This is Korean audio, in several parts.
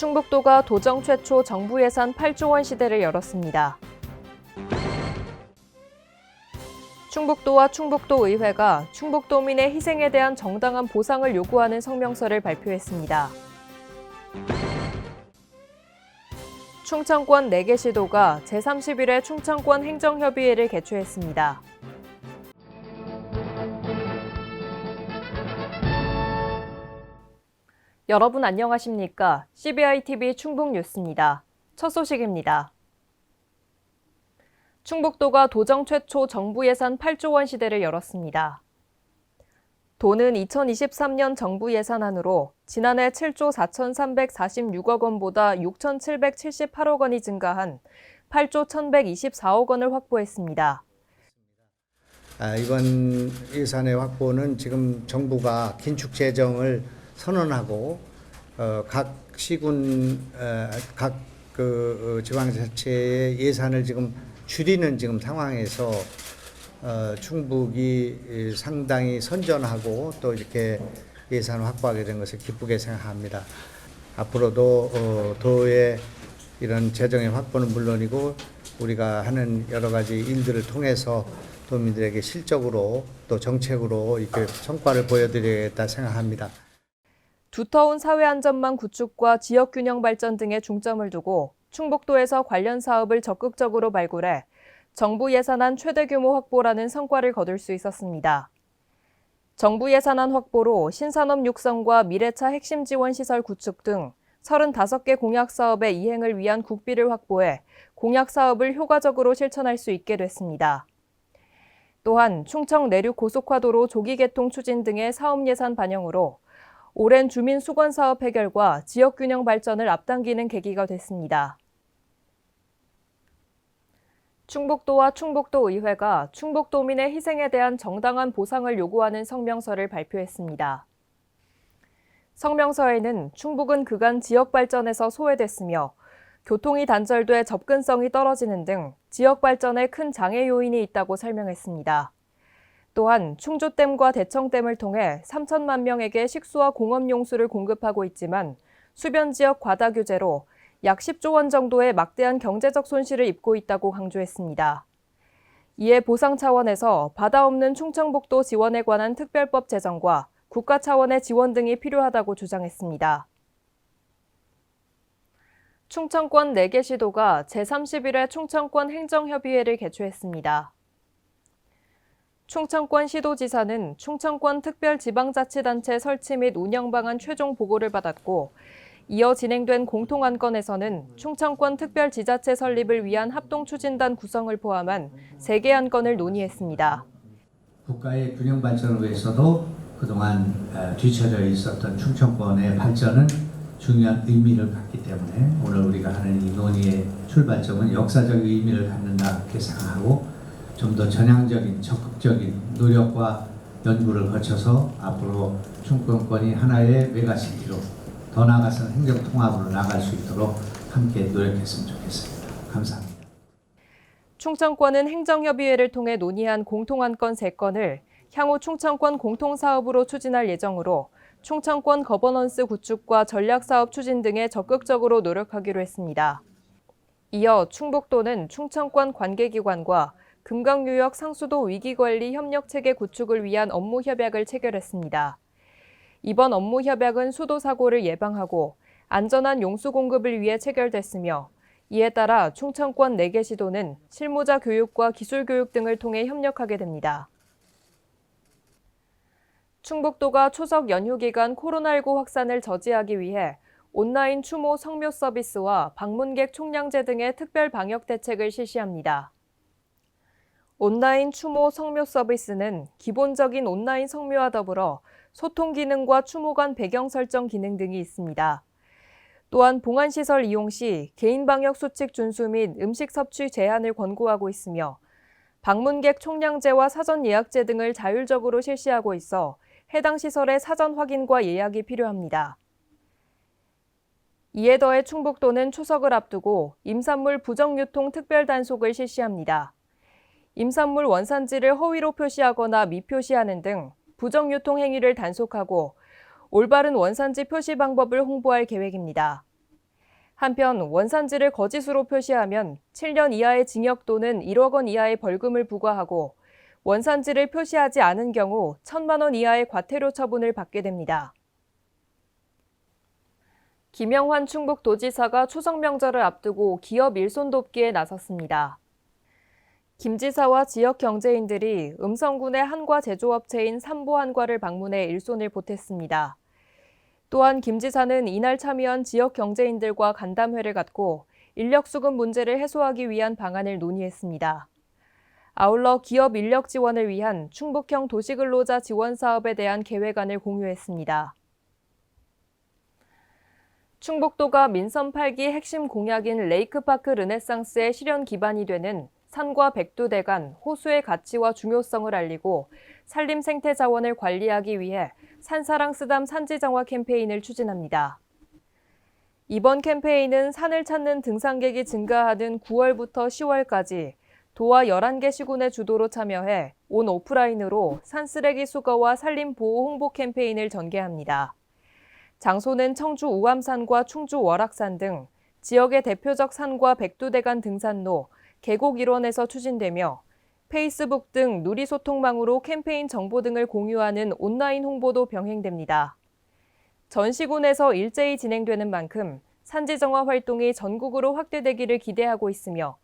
충북도가 도정 최초 정부 예산 8조 원 시대를 열었습니다. 충북도와 충북도의회가 충북도민의 희생에 대한 정당한 보상을 요구하는 성명서를 발표했습니다. 충청권 4개 시도가 제31회 충청권 행정협의회를 개최했습니다. 여러분 안녕하십니까? CBI-TV 충북뉴스입니다. 첫 소식입니다. 충북도가 도정 최초 정부 예산 8조 원 시대를 열었습니다. 도는 2023년 정부 예산안으로 지난해 7조 4,346억 원보다 6,778억 원이 증가한 8조 1,124억 원을 확보했습니다. 이번 예산의 확보는 지금 정부가 긴축 재정을 선언하고 각 시군 각 지방자치의 예산을 지금 줄이는 지금 상황에서 충북이 상당히 선전하고 또 이렇게 예산을 확보하게 된 것을 기쁘게 생각합니다. 앞으로도 도의 이런 재정의 확보는 물론이고 우리가 하는 여러 가지 일들을 통해서 도민들에게 실적으로 또 정책으로 이렇게 성과를 보여드리겠다 생각합니다. 두터운 사회안전망 구축과 지역균형 발전 등에 중점을 두고 충북도에서 관련 사업을 적극적으로 발굴해 정부 예산안 최대 규모 확보라는 성과를 거둘 수 있었습니다. 정부 예산안 확보로 신산업 육성과 미래차 핵심 지원 시설 구축 등 35개 공약 사업의 이행을 위한 국비를 확보해 공약 사업을 효과적으로 실천할 수 있게 됐습니다. 또한 충청 내륙 고속화도로 조기 개통 추진 등의 사업 예산 반영으로 오랜 주민 수건 사업 해결과 지역 균형 발전을 앞당기는 계기가 됐습니다. 충북도와 충북도의회가 충북도민의 희생에 대한 정당한 보상을 요구하는 성명서를 발표했습니다. 성명서에는 충북은 그간 지역 발전에서 소외됐으며 교통이 단절돼 접근성이 떨어지는 등 지역 발전에 큰 장애 요인이 있다고 설명했습니다. 또한 충주댐과 대청댐을 통해 3천만 명에게 식수와 공업용수를 공급하고 있지만 수변 지역 과다 규제로 약 10조 원 정도의 막대한 경제적 손실을 입고 있다고 강조했습니다. 이에 보상 차원에서 바다 없는 충청북도 지원에 관한 특별법 제정과 국가 차원의 지원 등이 필요하다고 주장했습니다. 충청권 4개 시도가 제31회 충청권 행정협의회를 개최했습니다. 충청권 시도지사는 충청권 특별지방자치단체 설치 및 운영 방안 최종 보고를 받았고 이어 진행된 공통안건에서는 충청권 특별지자체 설립을 위한 합동추진단 구성을 포함한 3개 안건을 논의했습니다. 국가의 균형 발전을 위해서도 그동안 뒤처져 있었던 충청권의 발전은 중요한 의미를 갖기 때문에 오늘 우리가 하는 이 논의의 출발점은 역사적 의미를 갖는다 이렇게 생각하고 좀 더 전향적인 적극적인 노력과 연구를 거쳐서 앞으로 충청권이 하나의 메가시티로 더 나아가서는 행정통합으로 나갈 수 있도록 함께 노력했으면 좋겠습니다. 감사합니다. 충청권은 행정협의회를 통해 논의한 공통안건 3건을 향후 충청권 공통사업으로 추진할 예정으로 충청권 거버넌스 구축과 전략사업 추진 등에 적극적으로 노력하기로 했습니다. 이어 충북도는 충청권 관계기관과 금강유역 상수도 위기관리 협력체계 구축을 위한 업무 협약을 체결했습니다. 이번 업무 협약은 수도 사고를 예방하고 안전한 용수 공급을 위해 체결됐으며 이에 따라 충청권 4개 시도는 실무자 교육과 기술 교육 등을 통해 협력하게 됩니다. 충북도가 추석 연휴 기간 코로나19 확산을 저지하기 위해 온라인 추모 성묘 서비스와 방문객 총량제 등의 특별 방역 대책을 실시합니다. 온라인 추모 성묘 서비스는 기본적인 온라인 성묘와 더불어 소통 기능과 추모 간 배경 설정 기능 등이 있습니다. 또한 봉안시설 이용 시 개인 방역 수칙 준수 및 음식 섭취 제한을 권고하고 있으며 방문객 총량제와 사전 예약제 등을 자율적으로 실시하고 있어 해당 시설의 사전 확인과 예약이 필요합니다. 이에 더해 충북도는 추석을 앞두고 임산물 부정유통 특별 단속을 실시합니다. 임산물 원산지를 허위로 표시하거나 미표시하는 등 부정유통 행위를 단속하고 올바른 원산지 표시 방법을 홍보할 계획입니다. 한편 원산지를 거짓으로 표시하면 7년 이하의 징역 또는 1억 원 이하의 벌금을 부과하고 원산지를 표시하지 않은 경우 1,000만 원 이하의 과태료 처분을 받게 됩니다. 김영환 충북도지사가 추석 명절을 앞두고 기업 일손 돕기에 나섰습니다. 김 지사와 지역 경제인들이 음성군의 한과 제조업체인 삼보한과를 방문해 일손을 보탰습니다. 또한 김 지사는 이날 참여한 지역 경제인들과 간담회를 갖고 인력 수급 문제를 해소하기 위한 방안을 논의했습니다. 아울러 기업 인력 지원을 위한 충북형 도시근로자 지원 사업에 대한 계획안을 공유했습니다. 충북도가 민선 8기 핵심 공약인 레이크파크 르네상스의 실현 기반이 되는 산과 백두대 간 호수의 가치와 중요성을 알리고 산림 생태 자원을 관리하기 위해 산사랑 쓰담 산지정화 캠페인을 추진합니다. 이번 캠페인은 산을 찾는 등산객이 증가하는 9월부터 10월까지 도와 11개 시군의 주도로 참여해 온 오프라인으로 산쓰레기 수거와 산림 보호 홍보 캠페인을 전개합니다. 장소는 청주 우암산과 충주 월악산 등 지역의 대표적 산과 백두대간 등산로, 계곡 일원에서 추진되며 페이스북 등 누리소통망으로 캠페인 정보 등을 공유하는 온라인 홍보도 병행됩니다. 전 시군에서 일제히 진행되는 만큼 산지정화 활동이 전국으로 확대되기를 기대하고 있으며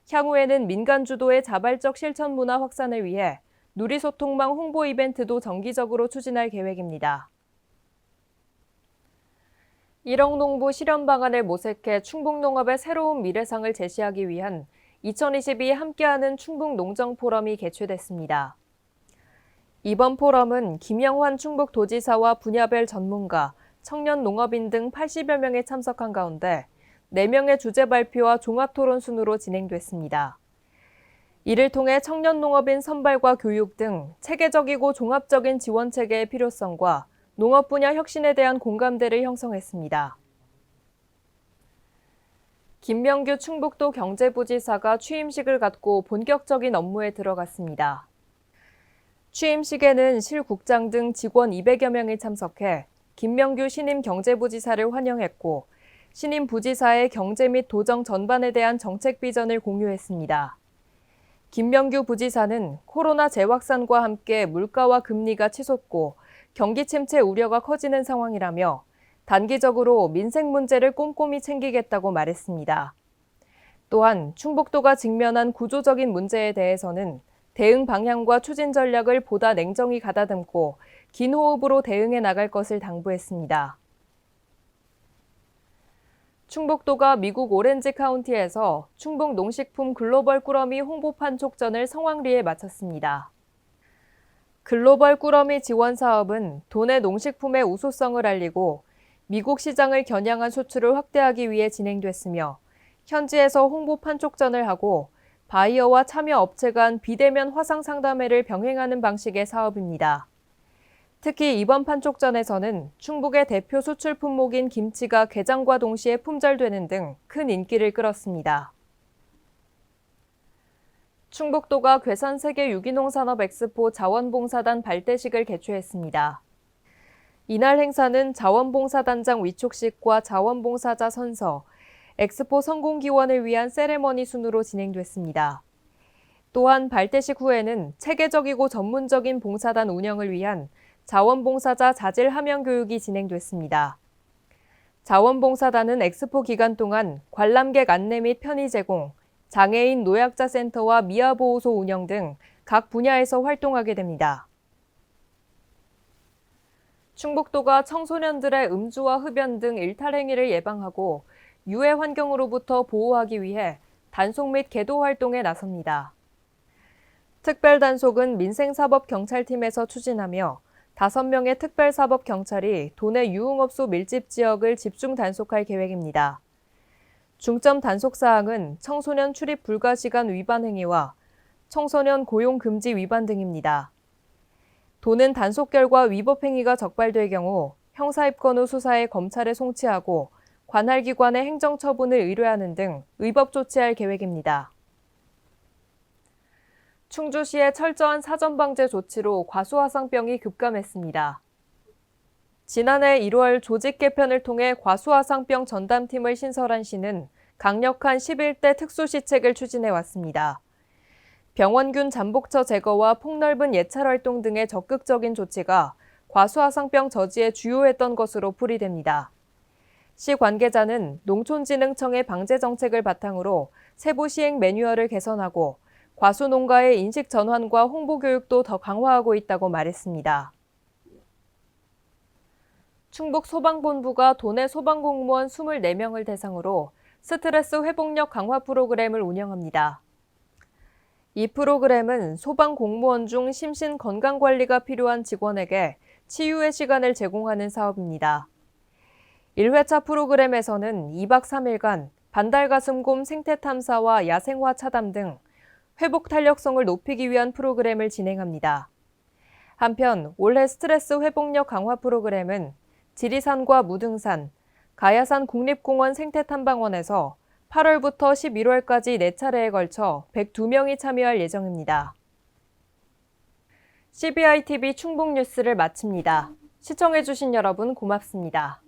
향후에는 민간 주도의 자발적 실천 문화 확산을 위해 누리소통망 홍보 이벤트도 정기적으로 추진할 계획입니다. 1억 농부 실현 방안을 모색해 충북농업의 새로운 미래상을 제시하기 위한 2022 함께하는 충북농정포럼이 개최됐습니다. 이번 포럼은 김영환 충북도지사와 분야별 전문가, 청년 농업인 등 80여 명이 참석한 가운데 4명의 주제 발표와 종합토론 순으로 진행됐습니다. 이를 통해 청년 농업인 선발과 교육 등 체계적이고 종합적인 지원 체계의 필요성과 농업 분야 혁신에 대한 공감대를 형성했습니다. 김명규 충북도 경제부지사가 취임식을 갖고 본격적인 업무에 들어갔습니다. 취임식에는 실국장 등 직원 200여 명이 참석해 김명규 신임 경제부지사를 환영했고 신임 부지사의 경제 및 도정 전반에 대한 정책 비전을 공유했습니다. 김명규 부지사는 코로나 재확산과 함께 물가와 금리가 치솟고 경기 침체 우려가 커지는 상황이라며 단기적으로 민생 문제를 꼼꼼히 챙기겠다고 말했습니다. 또한 충북도가 직면한 구조적인 문제에 대해서는 대응 방향과 추진 전략을 보다 냉정히 가다듬고 긴 호흡으로 대응해 나갈 것을 당부했습니다. 충북도가 미국 오렌지 카운티에서 충북 농식품 글로벌 꾸러미 홍보판 촉전을 성황리에 마쳤습니다. 글로벌 꾸러미 지원 사업은 도내 농식품의 우수성을 알리고 미국 시장을 겨냥한 수출을 확대하기 위해 진행됐으며 현지에서 홍보판 촉전을 하고 바이어와 참여 업체 간 비대면 화상 상담회를 병행하는 방식의 사업입니다. 특히 이번 판촉전에서는 충북의 대표 수출 품목인 김치가 개장과 동시에 품절되는 등 큰 인기를 끌었습니다. 충북도가 괴산 세계 유기농 산업 엑스포 자원봉사단 발대식을 개최했습니다. 이날 행사는 자원봉사단장 위촉식과 자원봉사자 선서, 엑스포 성공 기원을 위한 세레머니 순으로 진행됐습니다. 또한 발대식 후에는 체계적이고 전문적인 봉사단 운영을 위한 자원봉사자 자질 함양 교육이 진행됐습니다. 자원봉사단은 엑스포 기간 동안 관람객 안내 및 편의 제공, 장애인 노약자 센터와 미아보호소 운영 등 각 분야에서 활동하게 됩니다. 충북도가 청소년들의 음주와 흡연 등 일탈 행위를 예방하고 유해 환경으로부터 보호하기 위해 단속 및 계도 활동에 나섭니다. 특별단속은 민생사법경찰팀에서 추진하며 5명의 특별사법경찰이 도내 유흥업소 밀집 지역을 집중 단속할 계획입니다. 중점 단속사항은 청소년 출입 불가 시간 위반 행위와 청소년 고용 금지 위반 등입니다. 도는 단속 결과 위법 행위가 적발될 경우 형사입건 후 수사에 검찰에 송치하고 관할 기관에 행정처분을 의뢰하는 등 위법 조치할 계획입니다. 충주시의 철저한 사전방제 조치로 과수화상병이 급감했습니다. 지난해 1월 조직 개편을 통해 과수화상병 전담팀을 신설한 시는 강력한 11대 특수시책을 추진해 왔습니다. 병원균 잠복처 제거와 폭넓은 예찰 활동 등의 적극적인 조치가 과수화상병 저지에 주요했던 것으로 풀이됩니다. 시 관계자는 농촌진흥청의 방제 정책을 바탕으로 세부 시행 매뉴얼을 개선하고 과수 농가의 인식 전환과 홍보 교육도 더 강화하고 있다고 말했습니다. 충북 소방본부가 도내 소방공무원 24명을 대상으로 스트레스 회복력 강화 프로그램을 운영합니다. 이 프로그램은 소방공무원 중 심신 건강관리가 필요한 직원에게 치유의 시간을 제공하는 사업입니다. 1회차 프로그램에서는 2박 3일간 반달가슴곰 생태 탐사와 야생화 차담 등 회복 탄력성을 높이기 위한 프로그램을 진행합니다. 한편 올해 스트레스 회복력 강화 프로그램은 지리산과 무등산, 가야산 국립공원 생태탐방원에서 8월부터 11월까지 4차례에 걸쳐 102명이 참여할 예정입니다. CBI TV 충북 뉴스를 마칩니다. 시청해주신 여러분 고맙습니다.